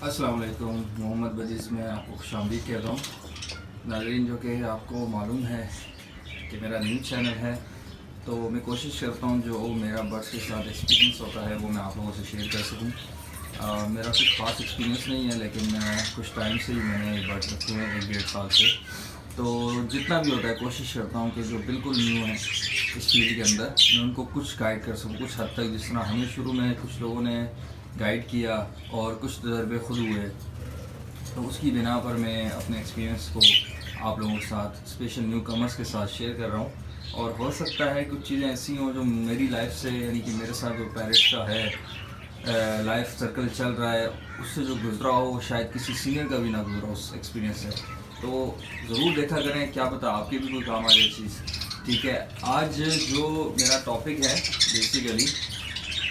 अस्सलाम वालेकुम। मोहम्मद बजीज़ में आपको खुशामदीद कहता हूँ। नाज़रीन, जो कि आपको मालूम है कि मेरा न्यूज़ चैनल है, तो मैं कोशिश करता हूँ जो मेरा बर्ड्स के साथ एक्सपीरियंस होता है वो मैं आप लोगों से शेयर कर सकूँ। मेरा कुछ ख़ास एक्सपीरियंस नहीं है, लेकिन कुछ टाइम से ही मैंने बर्ड्स रखे हुए हैं, 1-1.5 साल से। तो जितना भी होता है कोशिश करता हूँ कि जो बिल्कुल न्यू है इस फील्ड के अंदर, मैं उनको कुछ गाइड कर सकूँ कुछ हद तक। जिस तरह हमें शुरू में कुछ लोगों ने गाइड किया और कुछ तजर्बे खुद हुए, तो उसकी बिना पर मैं अपने एक्सपीरियंस को आप लोगों के साथ, स्पेशल न्यू कमर्स के साथ शेयर कर रहा हूँ। और हो सकता है कुछ चीज़ें ऐसी हों जो मेरी लाइफ से, यानी कि मेरे साथ जो पैरेट का है लाइफ सर्कल चल रहा है, उससे जो गुजरा हो वो शायद किसी सीनियर का भी ना गुजरा उस एक्सपीरियंस से। तो ज़रूर देखा करें, क्या पता आपके भी कोई काम आ जाए चीज़। ठीक है, आज जो मेरा टॉपिक है बेसिकली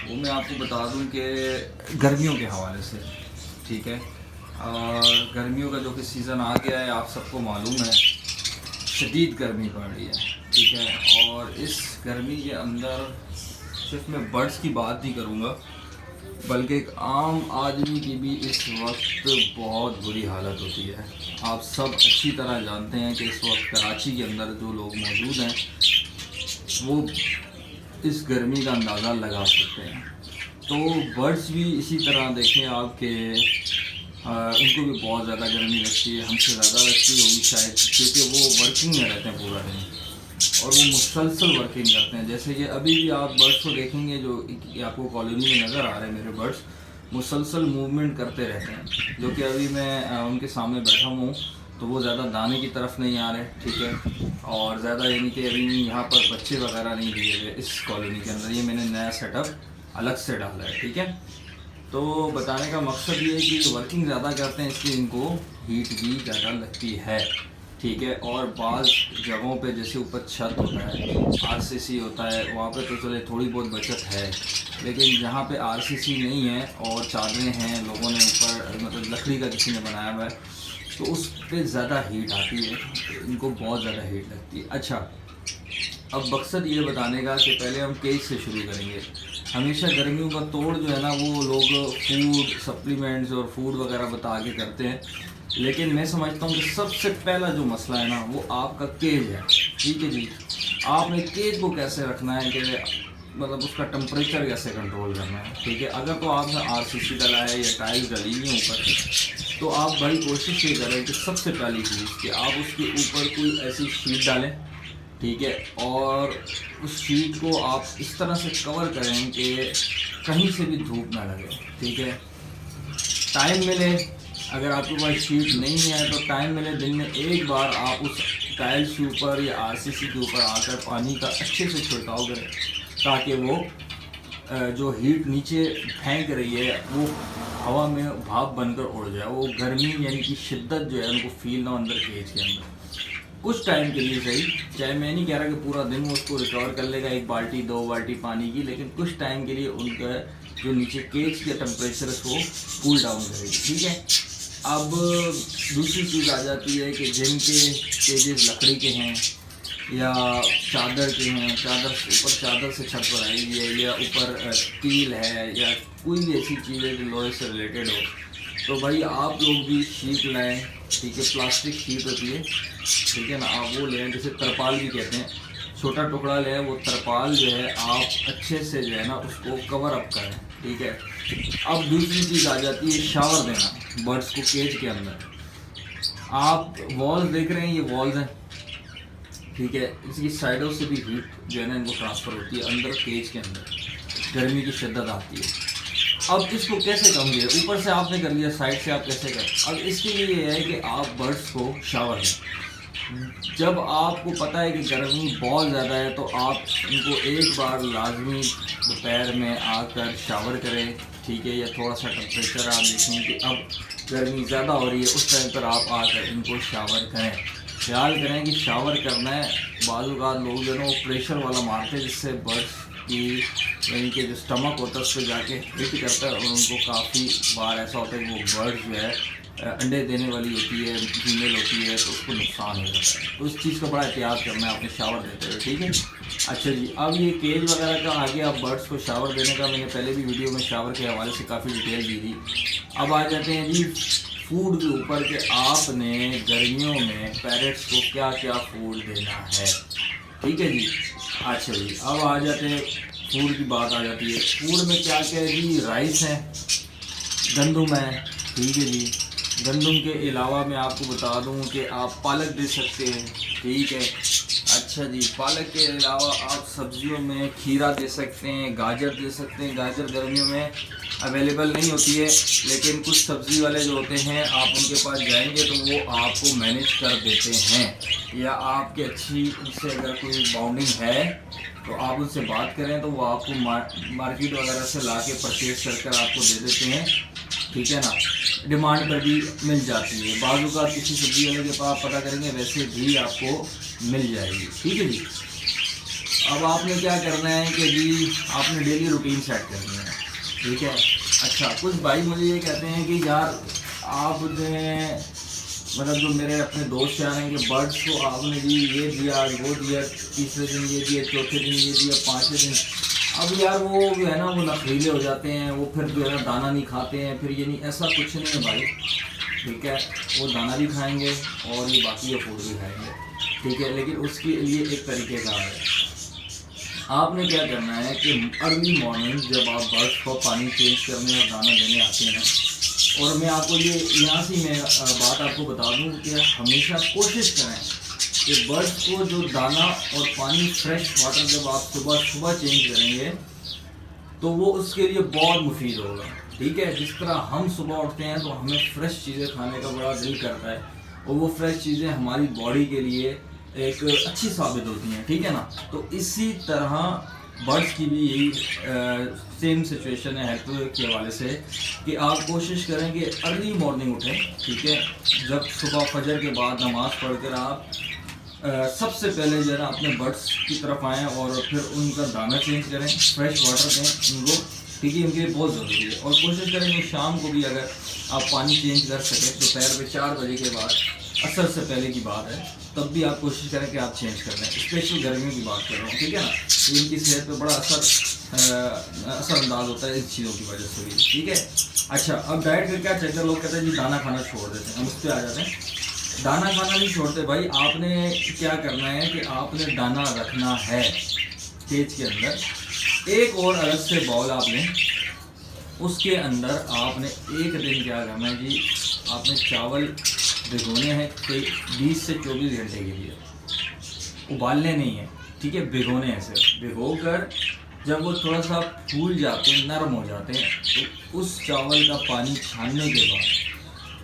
वो मैं आपको बता दूं कि गर्मियों के हवाले से। ठीक है, और गर्मियों का जो कि सीज़न आ गया है, आप सबको मालूम है शदीद गर्मी पड़ रही है। ठीक है, और इस गर्मी के अंदर सिर्फ मैं बर्ड्स की बात नहीं करूँगा, बल्कि एक आम आदमी की भी इस वक्त बहुत बुरी हालत होती है। आप सब अच्छी तरह जानते हैं कि इस वक्त कराची के अंदर जो लोग मौजूद हैं वो इस गर्मी का अंदाज़ा लगा सकते हैं। तो बर्ड्स भी इसी तरह देखें आप कि उनको भी बहुत ज़्यादा गर्मी लगती है, हमसे ज़्यादा लगती होगी शायद, क्योंकि वो वर्किंग में रहते हैं पूरा दिन और वो मुसलसल वर्किंग करते हैं। जैसे कि अभी भी आप बर्ड्स को देखेंगे जो आपको कॉलोनी में नज़र आ रहे हैं, मेरे बर्ड्स मुसलसल मूवमेंट करते रहते हैं। जो कि अभी मैं उनके सामने बैठा हूँ तो वो ज़्यादा दाने की तरफ नहीं आ रहे। ठीक है, और ज़्यादा यानी कि अभी यहाँ पर बच्चे वगैरह नहीं दिए हुए इस कॉलोनी के अंदर, ये मैंने नया सेटअप अलग से डाला है। ठीक है, तो बताने का मकसद ये है कि वर्किंग ज़्यादा करते हैं इसलिए इनको हीट भी ज़्यादा लगती है। ठीक है, और बाज़ जगहों पे जैसे ऊपर छत होता है, आरसीसी होता है, वहाँ पे तो चले थोड़ी बहुत बचत है, लेकिन जहाँ पे आरसीसी नहीं है और चादरें हैं लोगों ने ऊपर, मतलब लकड़ी का किसी ने बनाया हुआ है, तो उस पर ज़्यादा हीट आती है, इनको बहुत ज़्यादा हीट लगती है। अच्छा, अब मकसद ये बताने का कि पहले हम केज से शुरू करेंगे। हमेशा गर्मियों का तोड़ जो है ना वो लोग फूड सप्लीमेंट्स और फूड वगैरह बता के करते हैं, लेकिन मैं समझता हूँ कि सबसे पहला जो मसला है ना वो आपका केज है। ठीक है जी, आपने केज को कैसे रखना है कि मतलब उसका टेम्परेचर कैसे कंट्रोल करना है। ठीक है, अगर तो आपने आरसीसी डाला है या टाइल्स डली है ऊपर, तो आप भाई कोशिश ये करें कि सबसे पहली चीज़ कि आप उसके ऊपर कोई ऐसी शीट डालें। ठीक है, और उस शीट को आप इस तरह से कवर करें कि कहीं से भी धूप ना लगे। ठीक है, टाइम मिले, अगर आपके पास शीट नहीं है तो टाइम मिले दिन में एक बार आप उस टाइल्स के ऊपर या आरसीसी के ऊपर आकर पानी का अच्छे से छिड़काव करें, ताकि वो जो हीट नीचे फेंक रही है वो हवा में भाप बनकर उड़ जाए, वो गर्मी यानी कि शिद्दत जो है उनको फील ना अंदर केज के अंदर। कुछ टाइम के लिए सही, चाहे मैं नहीं कह रहा कि पूरा दिन वो उसको रिकवर कर लेगा 1 बाल्टी 2 बाल्टी पानी की, लेकिन कुछ टाइम के लिए उनका जो नीचे केज का टेम्परेचर है वो कूल डाउन करेगी। ठीक है, अब दूसरी चीज़ आ जाती है कि जिनके केजेस लकड़ी के हैं या चादर के हैं, चादर ऊपर चादर से छत पर आई है, या ऊपर स्टील है, या कोई भी ऐसी चीज़ है जो लोहे से रिलेटेड हो, तो भाई आप लोग भी शीट लाएँ। ठीक है, प्लास्टिक शीट होती है, ठीक है ना, आप वो लें, जिसे तरपाल भी कहते हैं, छोटा टुकड़ा लें, वो तरपाल जो है आप अच्छे से जो है ना उसको कवर अप करें। ठीक है, अब दूसरी चीज़ आ जाती है शावर देना बर्ड्स को केज के अंदर। आप वॉल्स देख रहे हैं, ये वॉल्स हैं। ठीक है, इसकी साइडों से भी हीट जो है ना इनको ट्रांसफ़र होती है अंदर केज के अंदर, गर्मी की शिद्दत आती है। अब इसको कैसे कम किया, ऊपर से आपने कर लिया, साइड से आप कैसे कर, अब इसके लिए ये है कि आप बर्ड्स को शावर दें। जब आपको पता है कि गर्मी बहुत ज़्यादा है तो आप इनको एक बार लाजमी दोपहर में आकर शावर करें। ठीक है, या थोड़ा सा टेम्परेचर आप देखें कि अब गर्मी ज़्यादा हो रही है, उस टाइम पर आप आकर इनको शावर करें। ख्याल करें कि शावर करना है, बाज़ औक़ात लोग जो है ना वो प्रेशर वाला मारते हैं, जिससे बर्ड्स की यानी कि जो स्टमक होता है उस पर जाके हिट करता है और उनको काफ़ी बार ऐसा होता है कि वो बर्ड्स जो है अंडे देने वाली होती है, फीमेल होती है, तो उसको नुकसान हो जाता है। तो इस चीज़ का बड़ा एहतियात करना है आपने शावर देते हुए, ठीक है। अच्छा जी, अब ये केज वगैरह का आगे आप बर्ड्स को शावर देने का मैंने पहले भी वीडियो में शावर के हवाले से काफ़ी डिटेल दी थी। अब आ जाते हैं जी फूड के ऊपर कि आपने गर्मियों में पैरेट्स को क्या क्या फूड देना है, ठीक है जी। अच्छा जी, अब आ जाते हैं फूड की बात आ जाती है। फूड में क्या क्या है जी, राइस है, गंदम है, ठीक है जी। गंदम के अलावा मैं आपको बता दूं कि आप पालक दे सकते हैं, ठीक है। अच्छा जी, पालक के अलावा आप सब्जियों में खीरा दे सकते हैं, गाजर दे सकते हैं। गाजर गर्मियों में अवेलेबल नहीं होती है, लेकिन कुछ सब्ज़ी वाले जो होते हैं आप उनके पास जाएंगे तो वो आपको मैनेज कर देते हैं, या आपके अच्छी उनसे अगर कोई बाउंडिंग है तो आप उनसे बात करें तो वो आपको मार्केट वगैरह से ला के परचेज कर आपको दे देते हैं, ठीक है ना। डिमांड पर भी मिल जाती है, बाजू का किसी सब्जी वाले के पास पता करेंगे वैसे भी आपको मिल जाएगी, ठीक है जी। अब आपने क्या करना है कि जी आपने डेली रूटीन सेट करनी है, ठीक है। अच्छा, कुछ भाई मुझे ये कहते हैं कि यार आपने मतलब जो मेरे अपने दोस्त यार हैं कि बर्ड्स को आपने जी ये दिया, वो दिया, तीसरे दिन ये दिया, चौथे दिन ये दिया, पाँचवें दिन, अब यार वो जो है ना वो नखरीले हो जाते हैं, वो फिर जो है ना दाना नहीं खाते हैं, फिर ये नहीं, ऐसा कुछ नहीं है भाई, ठीक है। वो दाना भी खाएंगे और ये बाकी ये फूड भी खाएंगे, ठीक है। लेकिन उसके लिए एक तरीके का है, आपने क्या करना है कि अर्ली मॉर्निंग जब आप बर्ड्स को पानी चेंज करने और दाना देने आते हैं, और मैं आपको ये यहाँ से मैं बात आपको बता दूँ कि हमेशा कोशिश करें कि बर्ड्स को जो दाना और पानी फ्रेश वाटर जब आप सुबह सुबह चेंज करेंगे तो वो उसके लिए बहुत मुफीद होगा, ठीक है। जिस तरह हम सुबह उठते हैं तो हमें फ्रेश चीज़ें खाने का बड़ा दिल करता है, और वो फ्रेश चीज़ें हमारी बॉडी के लिए एक अच्छी साबित होती हैं, ठीक है ना। तो इसी तरह बर्ड्स की भी यही सेम सिचुएशन है हेल्थ के हवाले से कि आप कोशिश करें कि अर्ली मॉर्निंग उठें, ठीक है। जब सुबह फजर के बाद नमाज़ पढ़कर आप सबसे पहले जो है ना अपने बर्ड्स की तरफ आएँ और फिर उनका दाना चेंज करें, फ्रेश वाटर दें उनको, ठीक है। इनके लिए बहुत ज़रूरी है। और कोशिश करें कि शाम को भी अगर आप पानी चेंज कर सकें दोपहर में 4 बजे के बाद, असर से पहले की बात है, तब भी आप कोशिश करें कि आप चेंज कर लें। स्पेशल गर्मियों की बात कर रहा हूँ, ठीक है ना। तो इनकी सेहत पे बड़ा असरअंदाज होता है इस चीज़ों की वजह से भी, ठीक है। अच्छा, अब डाइट का क्या चक्कर, लोग कहते हैं जी दाना खाना छोड़ देते हैं, हम उस पर आ जाते हैं। दाना खाना नहीं छोड़ते भाई, आपने क्या करना है कि आपने दाना रखना है केज के अंदर। एक और अलग से बाउल आप लें, उसके अंदर आपने एक दिन क्या करना है जी, आपने चावल भिगोने हैं 20 से 24 घंटे के लिए, उबालने नहीं है, ठीक है। भिगोने हैं, सिर्फ भिगो कर जब वो थोड़ा सा फूल जाते हैं, नरम हो जाते हैं, तो उस चावल का पानी छानने के बाद,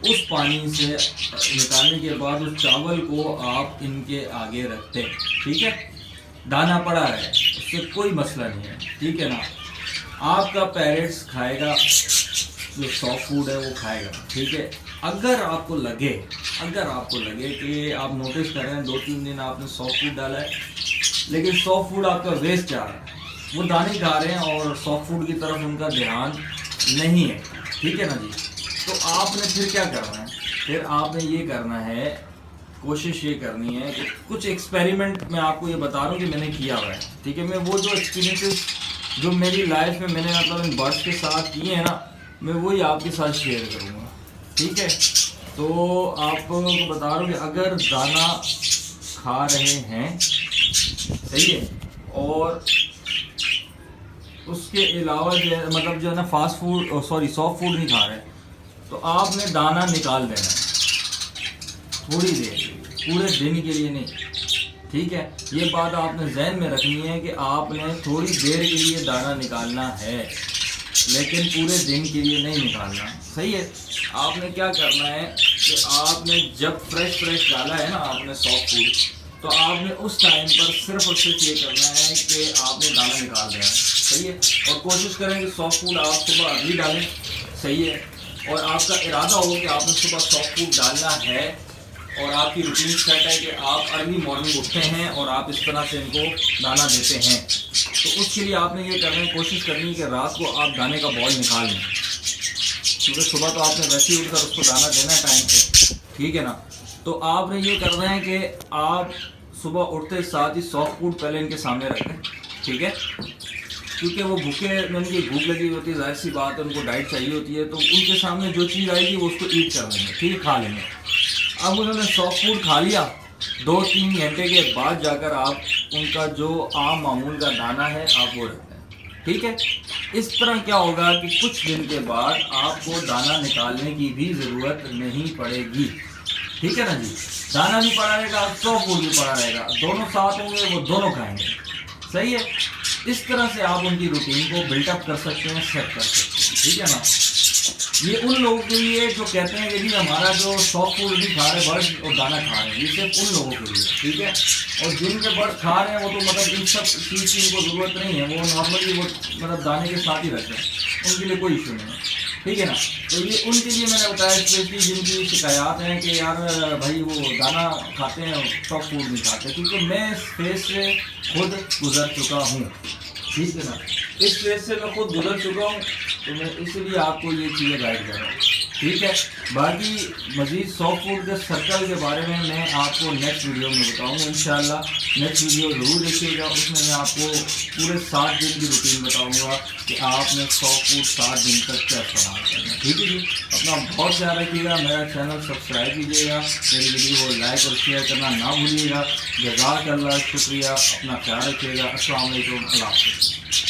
उस पानी से निकालने के बाद उस चावल को आप इनके आगे रखते हैं, ठीक है। दाना पड़ा है, उससे कोई मसला नहीं है, ठीक है ना। आपका पैरेट्स खाएगा, जो सॉफ्ट फूड है वो खाएगा, ठीक है। अगर आपको लगे कि आप नोटिस कर रहे हैं 2-3 दिन आपने सॉफ्ट फूड डाला है लेकिन सॉफ्ट फूड आपका वेस्ट जा रहा है, वो दाने खा रहे हैं और सॉफ्ट फूड की तरफ उनका ध्यान नहीं है, ठीक है ना जी। तो आपने फिर क्या करना है, फिर आपने ये करना है, कोशिश ये करनी है कि कुछ एक्सपेरिमेंट मैं आपको ये बता रहा हूँ कि मैंने किया हुआ है, ठीक है। मैं वो जो एक्सपीरियंसेस जो मेरी लाइफ में मैंने मतलब इन बर्ड्स के साथ किए हैं ना, मैं वही आपके साथ शेयर करूँगा, ठीक है। तो आपको बता रहा हूँ कि अगर दाना खा रहे हैं, सही है, और उसके अलावा जो है मतलब जो है ना फास्ट फूड सॉफ्ट फूड नहीं खा रहे, तो आपने दाना निकाल देना है थोड़ी देर, पूरे दिन के लिए नहीं, ठीक है। ये बात आपने जहन में रखनी है कि आपने थोड़ी देर के लिए दाना निकालना है, लेकिन पूरे दिन के लिए नहीं निकालना, सही है। आपने क्या करना है कि आपने जब फ्रेश डाला है ना आपने सॉफ्ट फूड, तो आपने उस टाइम पर सिर्फ और सिर्फ ये करना है कि आपने दाना निकाल देना है, सही है। और कोशिश करें कि सॉफ्ट फूड आप सुबह अभी डालें, सही है। और आपका इरादा हो कि आपने सुबह सॉफ्ट फूड डालना है और आपकी रूटीन सेट है कि आप अर्ली मॉर्निंग उठते हैं और आप इस तरह से इनको दाना देते हैं, तो उसके लिए आपने ये करना है, कोशिश करनी है कि रात को आप दाने का बॉल निकाल लें, क्योंकि सुबह तो आपने वैसे ही उठकर उसको दाना देना है टाइम पे, ठीक है ना। तो आपने ये करना है कि आप सुबह उठते साथ ही सॉफ्ट फूड पहले इनके सामने रखें, ठीक है, क्योंकि वो भूखे में उनकी भूख लगी होती है, जाहिर सी बात है उनको डाइट चाहिए होती है, तो उनके सामने जो चीज़ आएगी वो उसको ईट कर लेंगे, ठीक है, खा लेंगे। अब उन्होंने सॉफ्ट फूड खा लिया, 2-3 घंटे के बाद जाकर आप उनका जो आम मामूल का दाना है आप वो रख दें, ठीक है। इस तरह क्या होगा कि कुछ दिन के बाद आपको दाना निकालने की भी ज़रूरत नहीं पड़ेगी, ठीक है ना जी। दाना भी पड़ा रहेगा, सॉफ्ट फूड भी पड़ा रहेगा, दोनों साथ होंगे, वो दोनों खाएंगे, सही है। इस तरह से आप उनकी रूटीन को बिल्टअप कर सकते हैं, सेट कर सकते हैं, ठीक है ना। ये उन लोगों के लिए जो कहते हैं कि जी हमारा जो सॉफ्ट फूड भी खा रहे हैं बर्ड और दाना खा रहे हैं, ये सिर्फ उन लोगों के लिए, ठीक है। और जिनके बर्ड खा रहे हैं वो तो मतलब इन सब चीज़ की इनको ज़रूरत नहीं है, वो नॉर्मली वो मतलब दाने के साथ ही रहते हैं, उनके लिए कोई इशू नहीं है, ठीक है ना। तो ये उनके लिए मैंने बताया, स्पेशली जिनकी शिकायत हैं कि यार भाई वो दाना खाते हैं सॉफ्ट फूड नहीं खाते, क्योंकि मैं इस फेज से खुद गुजर चुका हूँ, ठीक है ना। इस फेज से मैं खुद गुजर चुका हूँ, तो मैं इसलिए आपको ये चीज़ें गाइड कर रहा हूँ, ठीक है। बाकी मज़ीद सॉफ्ट फूड के सर्कल के बारे में मैं आपको नेक्स्ट वीडियो में बताऊँगा इंशाल्लाह। नेक्स्ट वीडियो ज़रूर देखिएगा, उसमें मैं आपको पूरे 7 दिन की रूटीन बताऊँगा कि आपने सॉफ्ट फूड 7 दिन तक क्या इस्तेमाल करना है, ठीक है जी। अपना बहुत ख्याल रखिएगा, मेरा चैनल सब्सक्राइब कीजिएगा, मेरी वीडियो को लाइक और शेयर करना ना भूलिएगा। जज़ाकल्लाह, शुक्रिया, अपना ख्याल रखिएगा। अस्सलाम वालेकुम, अल्लाह हाफ़िज़।